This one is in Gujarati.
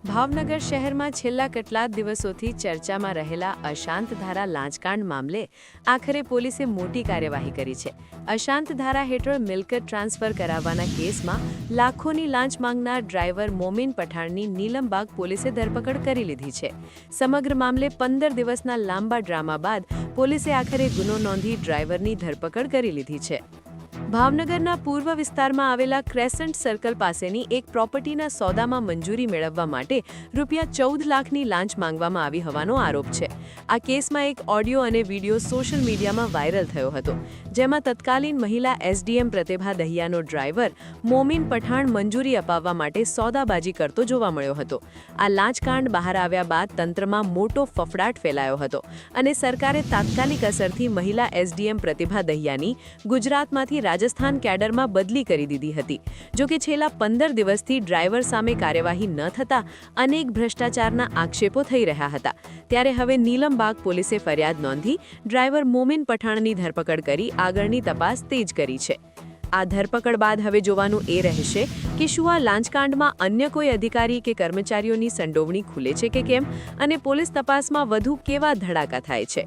ભાવનગર શહેરમાં છેલ્લા કેટલાક દિવસોથી ચર્ચામાં રહેલા અશાંત ધારા લાંચકાંડ મામલે આખરે પોલીસે મોટી કાર્યવાહી કરી છે। અશાંત ધારા હેઠળ મિલકત ટ્રાન્સફર કરાવવાના કેસમાં લાખોની લાંચ માંગનાર ડ્રાઈવર મોમીન પઠાણની નીલમબાગ પોલીસે ધરપકડ કરી લીધી છે। સમગ્ર મામલે 15 દિવસના લાંબા ડ્રામા બાદ પોલીસે આખરે ગુનો નોંધી ડ્રાઈવરની ધરપકડ કરી લીધી છે। ભાવનગરના પૂર્વ વિસ્તારમાં આવેલા ક્રેસન્ટ સર્કલ પાસેની એક પ્રોપર્ટીના સોદામાં મંજૂરી મેળવવા માટે રૂપિયા 14 લાખની લાંચ માંગવામાં આવી હોવાનો આરોપ છે। આ કેસમાં એક ઓડિયો અને વિડિયો સોશિયલ મીડિયામાં વાયરલ થયો હતો, જેમાં તત્કાલીન મહિલા એસડીએમ પ્રતિભા દહિયાનો ડ્રાઈવર મોમીન પઠાણ મંજૂરી અપાવવા માટે સોદાબાજી કરતો જોવા મળ્યો હતો। આ લાંચકાંડ બહાર આવ્યા બાદ તંત્રમાં મોટો ફફડાટ ફેલાયો હતો અને સરકારે તાત્કાલિક અસરથી મહિલા એસડીએમ પ્રતિભા દહિયાની ગુજરાતમાંથી રાજસ્થાન કેડરમાં બદલી કરી દીધી હતી। જો કે છેલ્લા 15 દિવસથી ડ્રાઈવર સામે કાર્યવાહી ન થતા અનેક ભ્રષ્ટાચારના આક્ષેપો થઈ રહ્યા હતા। ત્યારે હવે નીલમબાગ પોલીસે ફરિયાદ નોંધી ડ્રાઈવર મોમીન પઠાણની ધરપકડ કરી આગળની તપાસ તેજ કરી છે। આ ધરપકડ બાદ હવે જોવાનું એ રહેશે કે શું આ લાંચકાંડમાં અન્ય કોઈ અધિકારી કે કર્મચારીઓની સંડોવણી ખુલે છે કે કેમ, અને પોલીસ તપાસમાં વધુ કેવા ધડાકા થાય છે।